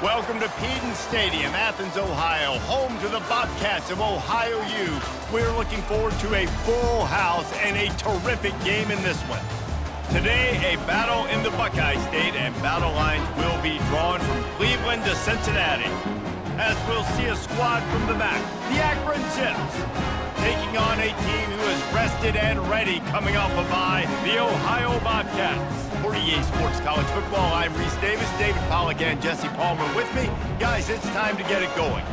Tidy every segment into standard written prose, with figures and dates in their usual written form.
Welcome to Peden Stadium, Athens, Ohio, home to the Bobcats of Ohio U. We're looking forward to a full house and a terrific game in this one. Today, a battle in the Buckeye State, and battle lines will be drawn from Cleveland to Cincinnati. As we'll see a squad from the MAC, the Akron Zips, taking on a team who is rested and ready coming off a bye, the Ohio Bobcats. For EA Sports College Football, I'm Reese Davis, David Pollack, and Jesse Palmer with me. Guys, it's time to get it going.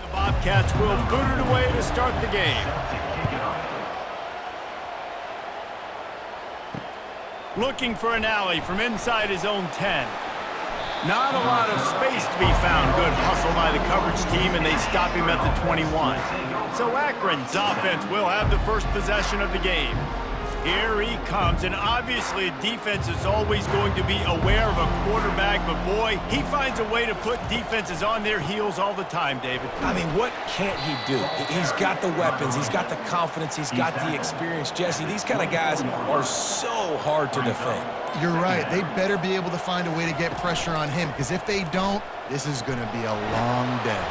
The Bobcats will boot it away to start the game. Looking for an alley from inside his own 10. Not a lot of space to be found. Good hustle by the coverage team, and they stop him at the 21. So Akron's offense will have the first possession of the game. Here he comes, and obviously defense is always going to be aware of a quarterback, but boy, he finds a way to put defenses on their heels all the time, David. I mean, what can't he do? He's got the weapons, he's got the confidence, he's got the experience. Jesse, these kind of guys are so hard to defend. You're right. They better be able to find a way to get pressure on him, because if they don't, this is going to be a long day.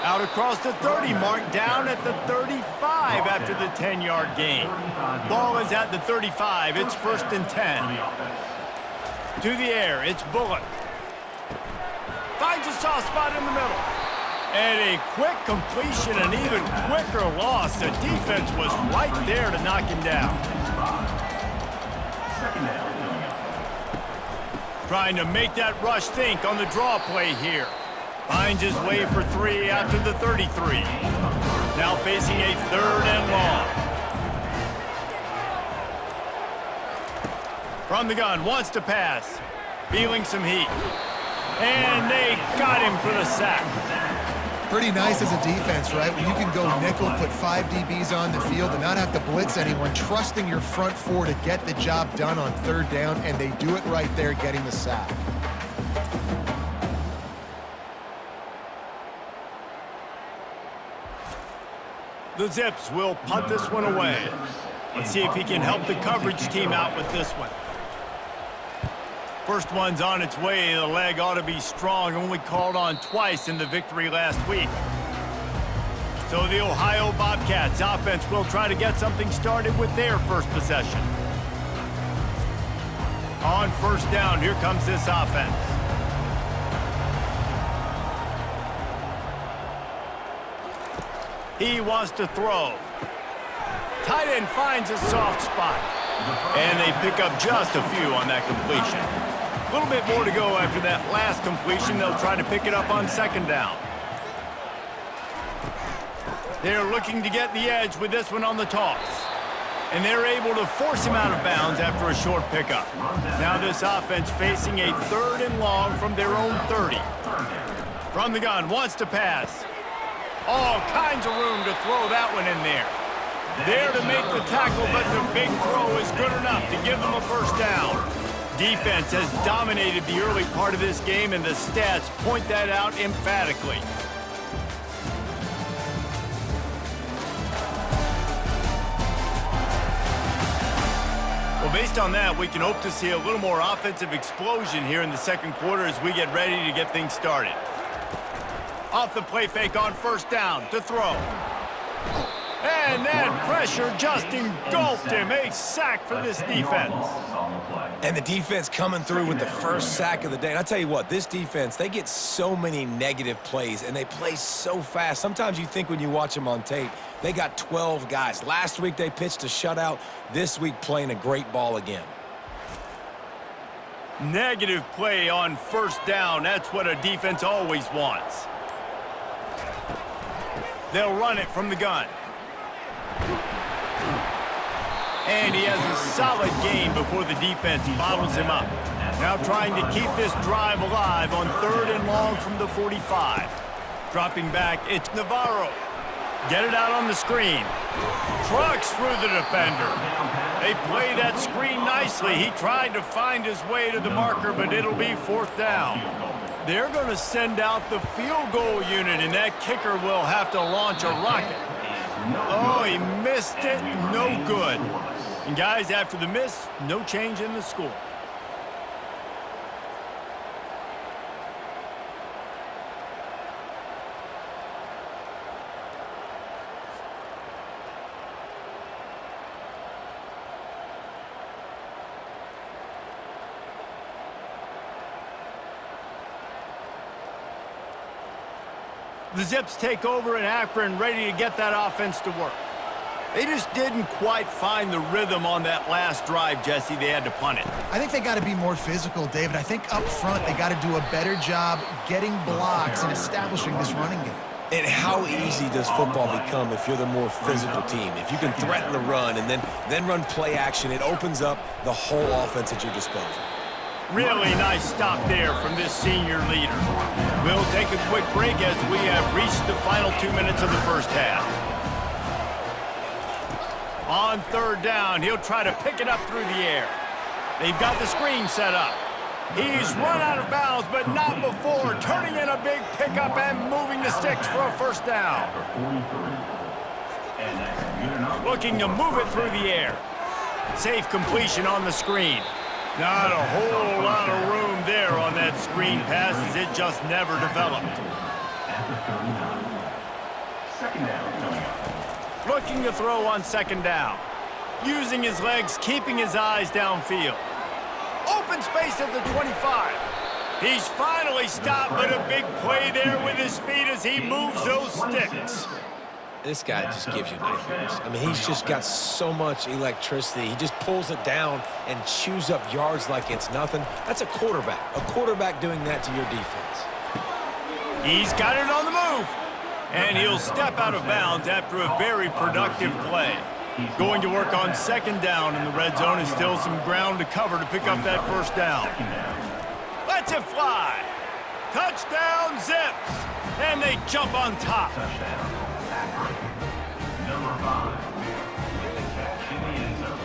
Out across the 30 mark, down at the 35 after the 10-yard gain. Ball is at the 35. It's 1st and 10. To the air, it's Bullock. Finds a soft spot in the middle. And a quick completion, an even quicker loss. The defense was right there to knock him down. Trying to make that rush think on the draw play here. Finds his way for 3 out to the 33. Now facing a 3rd and long. From the gun, wants to pass. Feeling some heat. And they got him for the sack. Pretty nice as a defense, right? When you can go nickel, put 5 DBs on the field and not have to blitz anyone, trusting your front 4 to get the job done on 3rd down, and they do it right there, getting the sack. The Zips will punt this one away. Let's see if he can help the coverage team out with this one. First one's on its way. The leg ought to be strong. Only called on twice in the victory last week. So the Ohio Bobcats offense will try to get something started with their first possession. On 1st down, here comes this offense. He wants to throw. Tight end finds a soft spot. And they pick up just a few on that completion. A little bit more to go after that last completion. They'll try to pick it up on 2nd down. They're looking to get the edge with this one on the toss. And they're able to force him out of bounds after a short pickup. Now this offense facing a 3rd and long from their own 30. From the gun, wants to pass. All kinds of room to throw that one in there. There to make the tackle, but the big throw is good enough to give them a 1st down. Defense has dominated the early part of this game, and the stats point that out emphatically. Well, based on that, we can hope to see a little more offensive explosion here in the 2nd quarter as we get ready to get things started. Off the play fake on 1st down to throw. And that pressure just engulfed him. A sack for this defense. And the defense coming through with the first sack of the day. And I'll tell you what, this defense, they get so many negative plays, and they play so fast. Sometimes you think when you watch them on tape, they got 12 guys. Last week they pitched a shutout. This week playing a great ball again. Negative play on 1st down. That's what a defense always wants. They'll run it from the gun. And he has a solid gain before the defense bottles him up. Now trying to keep this drive alive on 3rd and long from the 45. Dropping back, it's Navarro. Get it out on the screen. Trucks through the defender. They play that screen nicely. He tried to find his way to the marker, but it'll be 4th down. They're going to send out the field goal unit, and that kicker will have to launch a rocket. Oh, he missed it. No good. And guys, after the miss, no change in the score. The Zips take over in Akron, ready to get that offense to work. They just didn't quite find the rhythm on that last drive, Jesse. They had to punt it. I think they got to be more physical, David. I think up front they got to do a better job getting blocks and establishing this running game. And how easy does football become if you're the more physical team? If you can threaten the run and then run play action, it opens up the whole offense at your disposal. Really nice stop there from this senior leader. We'll take a quick break as we have reached the final 2 minutes of the first half. On third down, he'll try to pick it up through the air. They've got the screen set up. He's run out of bounds, but not before turning in a big pickup and moving the sticks for a first down. Looking to move it through the air. Safe completion on the screen. Not a whole lot of room there on that screen pass as it just never developed. Looking to throw on second down. Using his legs, keeping his eyes downfield. Open space at the 25. He's finally stopped, but a big play there with his feet as he moves those sticks. This guy just gives you nightmares. I mean, he's just got so much electricity. He just pulls it down and chews up yards like it's nothing. That's a quarterback doing that to your defense. He's got it on the move. And he'll step out of bounds after a very productive play. Going to work on second down in the red zone, and still some ground to cover to pick up that first down. Lets it fly. Touchdown, Zips. And they jump on top. Number 5, with the catch in the end zone.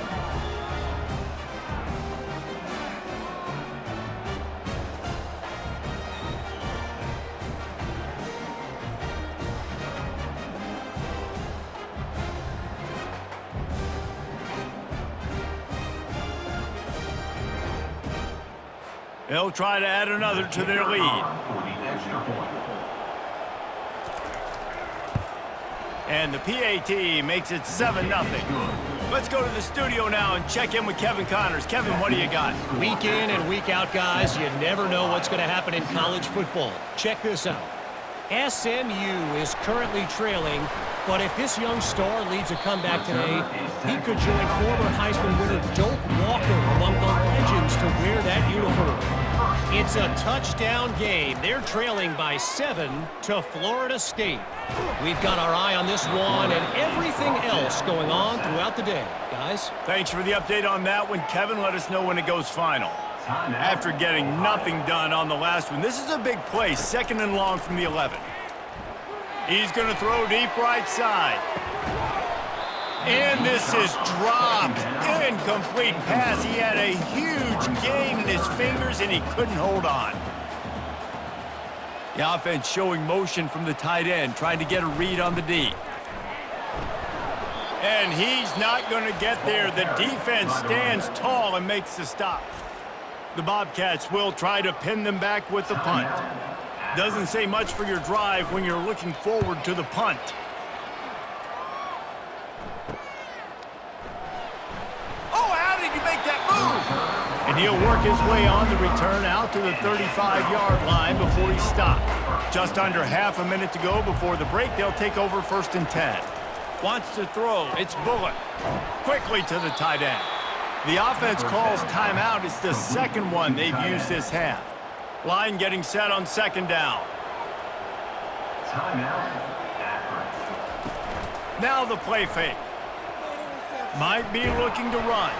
They'll try to add another to their lead. And the PAT makes it 7-0. Let's go to the studio now and check in with Kevin Connors. Kevin, what do you got? Week in and week out, guys, you never know what's going to happen in college football. Check this out. SMU is currently trailing, but if this young star leads a comeback today, he could join former Heisman winner Doak Walker among the legends to wear that uniform. It's a touchdown game. They're trailing by 7 to Florida State. We've got our eye on this one and everything else going on throughout the day, guys. Thanks for the update on that one, Kevin. Let us know when it goes final. After getting nothing done on the last one, this is a big play, second and long from the 11. He's going to throw deep right side. And this is dropped. Incomplete pass. He had a huge gain in his fingers, and he couldn't hold on. The offense showing motion from the tight end, trying to get a read on the D. And he's not going to get there. The defense stands tall and makes the stop. The Bobcats will try to pin them back with the punt. Doesn't say much for your drive when you're looking forward to the punt. Oh, how did he make that move? And he'll work his way on the return out to the 35-yard line before he stopped. Just under half a minute to go before the break. They'll take over 1st and 10. Wants to throw. It's Bullock. Quickly to the tight end. The offense calls timeout. It's the second one they've used this half. Line getting set on second down. Timeout, Akron. Now the play fake. Might be looking to run.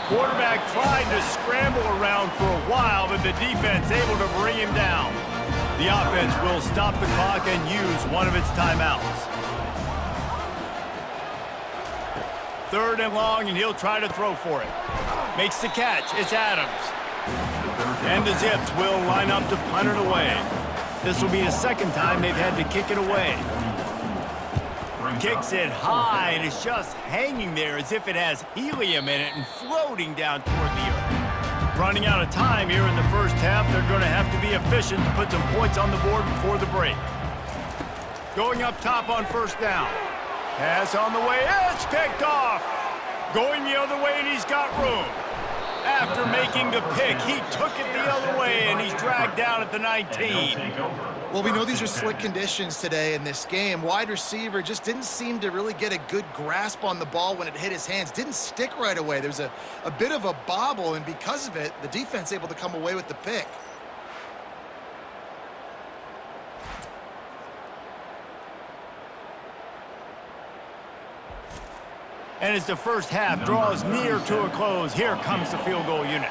Quarterback tried to scramble around for a while, but the defense able to bring him down. The offense will stop the clock and use one of its timeouts. 3rd and long, and he'll try to throw for it. Makes the catch. It's Adams. And the Zips will line up to punt it away. This will be the second time they've had to kick it away. Kicks it high, and it's just hanging there as if it has helium in it and floating down toward the earth. Running out of time here in the first half, they're going to have to be efficient to put some points on the board before the break. Going up top on first down. Pass on the way, it's picked off. Going the other way, and he's got room. After making the pick, he took it the other way, and he's dragged down at the 19. Well, we know these are slick conditions today in this game. Wide receiver just didn't seem to really get a good grasp on the ball when it hit his hands. Didn't stick right away. There's a bit of a bobble, and because of it, the defense able to come away with the pick. And as the first half draws near to a close, here comes the field goal unit.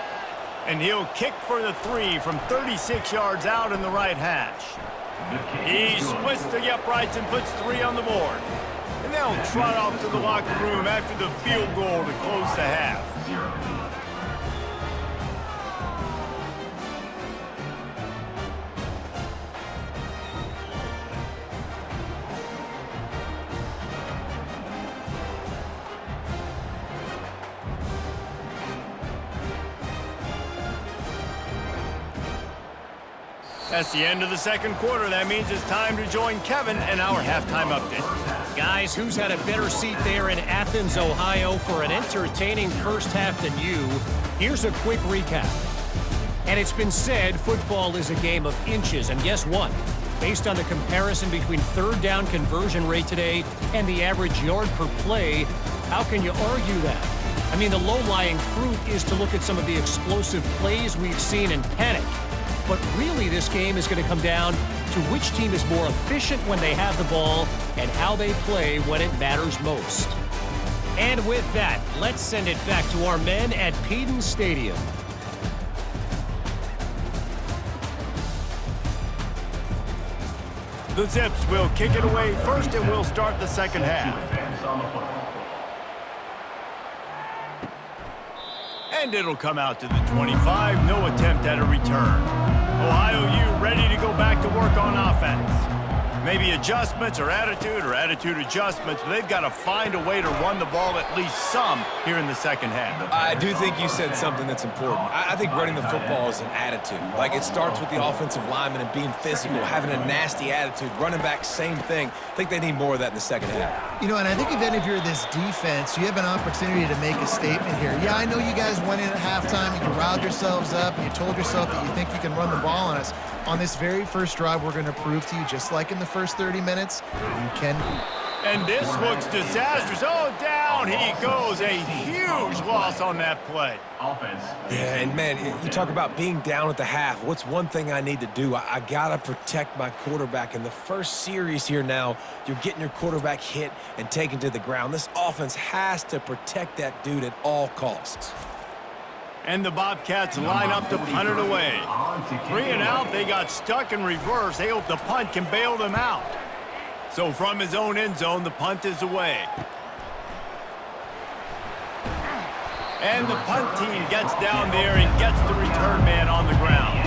And he'll kick for the 3 from 36 yards out in the right hash. He splits the uprights and puts 3 on the board. And they'll trot off to the locker room after the field goal to close the half. That's the end of the second quarter. That means it's time to join Kevin in our halftime update. Guys, who's had a better seat there in Athens, Ohio for an entertaining first half than you? Here's a quick recap. And it's been said football is a game of inches. And guess what? Based on the comparison between third down conversion rate today and the average yard per play, how can you argue that? I mean, the low-lying fruit is to look at some of the explosive plays we've seen and panic. But really, this game is going to come down to which team is more efficient when they have the ball and how they play when it matters most. And with that, let's send it back to our men at Peden Stadium. The Zips will kick it away first, and we'll start the second half. And it'll come out to the 25. No attempt at a return. Ohio U ready to go back to work on offense. Maybe adjustments or attitude adjustments, but they've got to find a way to run the ball at least some here in the second half. I do think you said something that's important. I think running the football is an attitude. Like, it starts with the offensive lineman and being physical, having a nasty attitude. Running back, same thing. I think they need more of that in the second half. You know, and I think even if you're this defense, you have an opportunity to make a statement here. Yeah, I know you guys went in at halftime and you riled yourselves up and you told yourself that you think you can run the ball on us. On this very first drive, we're going to prove to you, just like in the first 30 minutes, you can. And this looks disastrous. Oh, down he goes. A huge loss on that play. Offense. Yeah, and man, you talk about being down at the half. What's one thing I need to do? I got to protect my quarterback. In the first series here now, you're getting your quarterback hit and taken to the ground. This offense has to protect that dude at all costs. And the Bobcats line up to punt it away. 3 and out, they got stuck in reverse. They hope the punt can bail them out. So from his own end zone, the punt is away. And the punt team gets down there and gets the return man on the ground.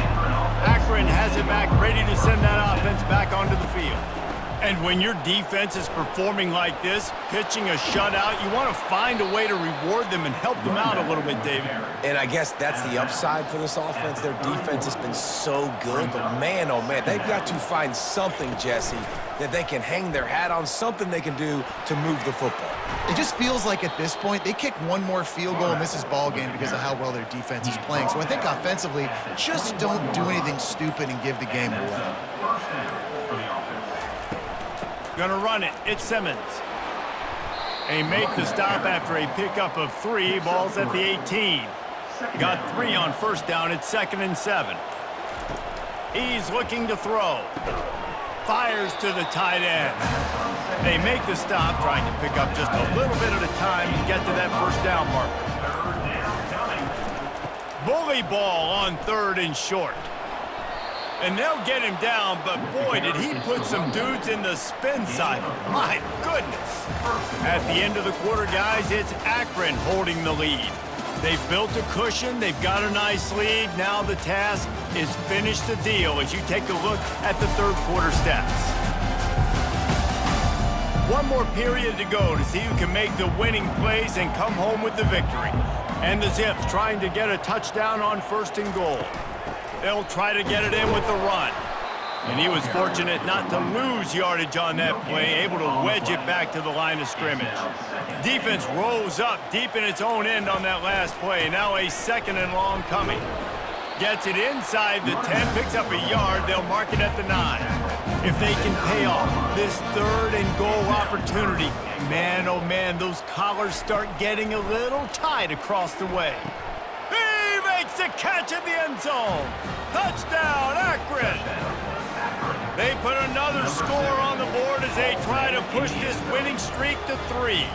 Akron has it back, ready to send that offense back onto the field. And when your defense is performing like this, pitching a shutout, you want to find a way to reward them and help them out a little bit, David. And I guess that's the upside for this offense. Their defense has been so good, but man, oh man, they've got to find something, Jesse, that they can hang their hat on, something they can do to move the football. It just feels like at this point, they kick one more field goal and this is ball game because of how well their defense is playing. So I think offensively, just don't do anything stupid and give the game away. Gonna run it. It's Simmons. They make the stop after a pickup of 3. Ball's at the 18. Got 3 on first down. It's 2nd and 7. He's looking to throw. Fires to the tight end. They make the stop, trying to pick up just a little bit at a time and get to that first down marker. Bully ball on 3rd and short. And they'll get him down, but boy, did he put some dudes in the spin cycle. My goodness. At the end of the quarter, guys, it's Akron holding the lead. They've built a cushion. They've got a nice lead. Now the task is finish the deal as you take a look at the third quarter stats. One more period to go to see who can make the winning plays and come home with the victory. And the Zips trying to get a touchdown on 1st and goal. They'll try to get it in with the run. And he was fortunate not to lose yardage on that play, able to wedge it back to the line of scrimmage. Defense rose up deep in its own end on that last play. Now a 2nd and long coming. Gets it inside the 10, picks up a yard. They'll mark it at the 9. If they can pay off this 3rd and goal opportunity, man, oh man, those collars start getting a little tight across the way. He makes the catch in the end zone. Touchdown, Akron. They put another score on the board as they try to push this winning streak to 3.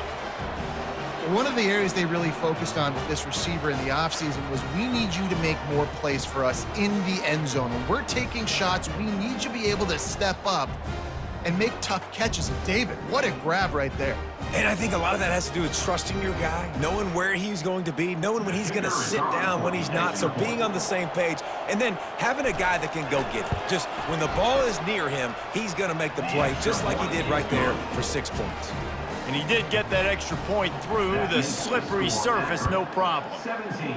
One of the areas they really focused on with this receiver in the offseason was we need you to make more plays for us in the end zone. When we're taking shots, we need you to be able to step up and make tough catches. And David, what a grab right there. And I think a lot of that has to do with trusting your guy, knowing where he's going to be, knowing when he's going to sit down, when he's not, so being on the same page, and then having a guy that can go get it. Just when the ball is near him, he's going to make the play, just like he did right there for 6 points. And he did get that extra point through the slippery surface, no problem. 17,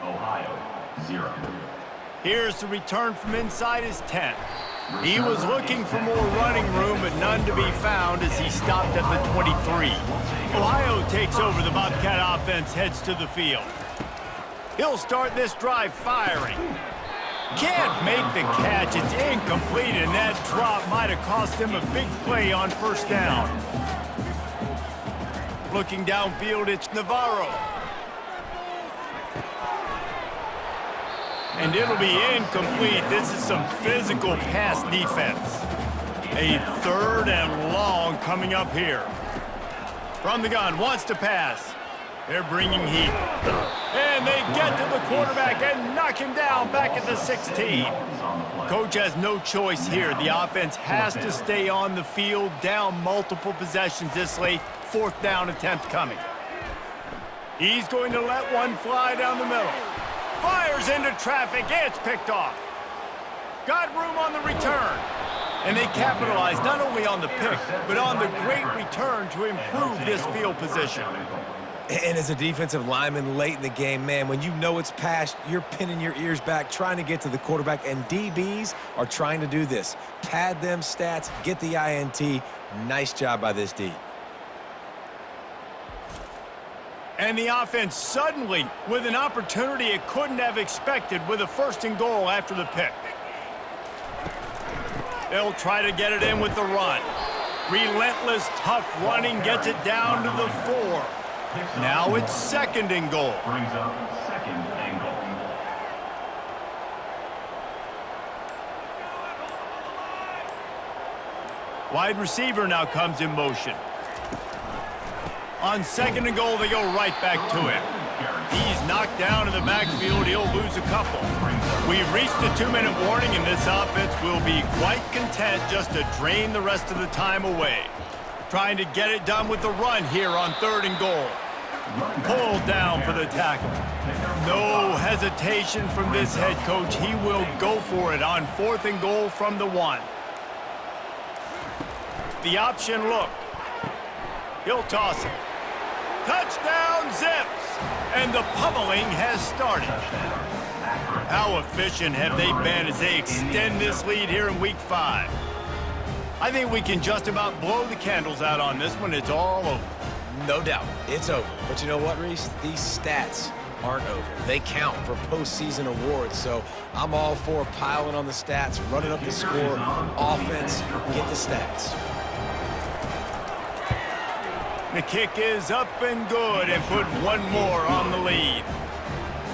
Ohio, 0. Here's the return from inside his 10. He was looking for more running room, but none to be found as he stopped at the 23. Ohio takes over. The Bobcat offense heads to the field. He'll start this drive firing. Can't make the catch. It's incomplete, and that drop might have cost him a big play on 1st down. Looking downfield, it's Navarro. And it'll be incomplete. This is some physical pass defense. A 3rd and long coming up here. From the gun, wants to pass. They're bringing heat. And they get to the quarterback and knock him down back at the 16. Coach has no choice here. The offense has to stay on the field, down multiple possessions this late. 4th down attempt coming. He's going to let one fly down the middle. Fires into traffic. It's picked off. Got room on the return. And they capitalize not only on the pick, but on the great return to improve this field position. And as a defensive lineman late in the game, man, when you know it's past, you're pinning your ears back, trying to get to the quarterback, and DBs are trying to do this. Pad them stats, get the INT. Nice job by this D. And the offense suddenly with an opportunity it couldn't have expected with a 1st and goal after the pick. They'll try to get it in with the run. Relentless, tough running gets it down to the 4. Now it's 2nd and goal. Brings up 2nd and goal. Wide receiver now comes in motion. On 2nd and goal, they go right back to him. He's knocked down in the backfield. He'll lose a couple. We've reached the 2-minute warning, and this offense will be quite content just to drain the rest of the time away. Trying to get it done with the run here on 3rd and goal. Pulled down for the tackle. No hesitation from this head coach. He will go for it on 4th and goal from the 1. The option look. He'll toss it. Touchdown, Zips! And the pummeling has started. How efficient have they been as they extend this lead here in Week 5? I think we can just about blow the candles out on this one. It's all over. No doubt, it's over. But you know what, Reese? These stats aren't over. They count for postseason awards, so I'm all for piling on the stats, running up the score, offense, get the stats. The kick is up and good and put one more on the lead.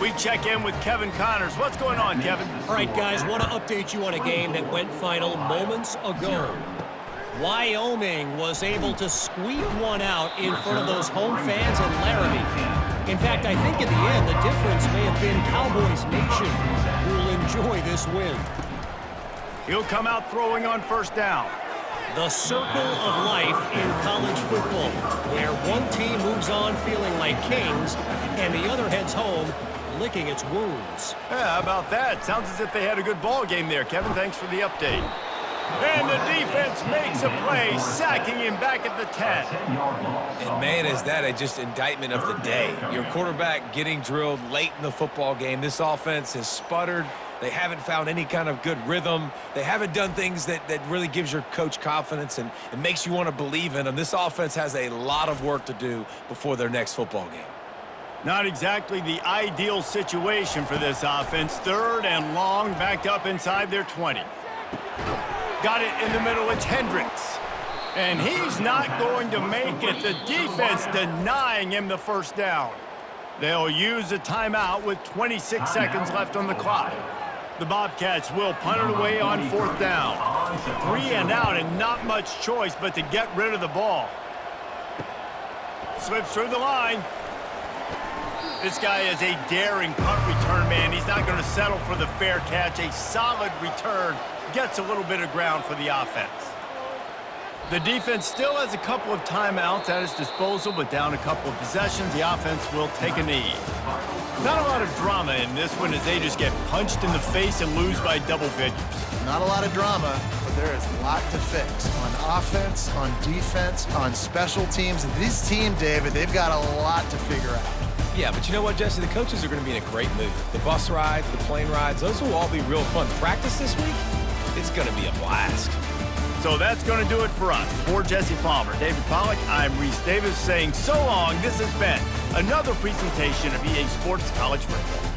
We check in with Kevin Connors. What's going on, Kevin? All right, guys, want to update you on a game that went final moments ago. Wyoming was able to squeak one out in front of those home fans in Laramie. In fact, I think in the end, the difference may have been Cowboys Nation who will enjoy this win. He'll come out throwing on 1st down. The circle of life in college football, where one team moves on feeling like kings and the other heads home licking its wounds. Yeah, how about that? Sounds as if they had a good ball game there, Kevin. Thanks for the update. And the defense makes a play, sacking him back at the 10. And man, is that a just indictment of the day. Your quarterback getting drilled late in the football game. This offense has sputtered. They haven't found any kind of good rhythm. They haven't done things that really gives your coach confidence and makes you want to believe in them. This offense has a lot of work to do before their next football game. Not exactly the ideal situation for this offense. 3rd and long, backed up inside their 20. Got it in the middle. It's Hendricks. And he's not going to make it. The defense denying him the first down. They'll use a timeout with 26 seconds left on the clock. The Bobcats will punt it away on 4th down. 3 and out and not much choice but to get rid of the ball. Slips through the line. This guy is a daring punt return man. He's not going to settle for the fair catch. A solid return. Gets a little bit of ground for the offense. The defense still has a couple of timeouts at its disposal, but down a couple of possessions, the offense will take a knee. Not a lot of drama in this one as they just get punched in the face and lose by double figures. Not a lot of drama, but there is a lot to fix on offense, on defense, on special teams. This team, David, they've got a lot to figure out. Yeah, but you know what, Jesse? The coaches are going to be in a great mood. The bus rides, the plane rides, those will all be real fun. Practice this week, it's going to be a blast. So that's going to do it for us. For Jesse Palmer, David Pollack, I'm Reese Davis saying so long. This has been another presentation of EA Sports College Football.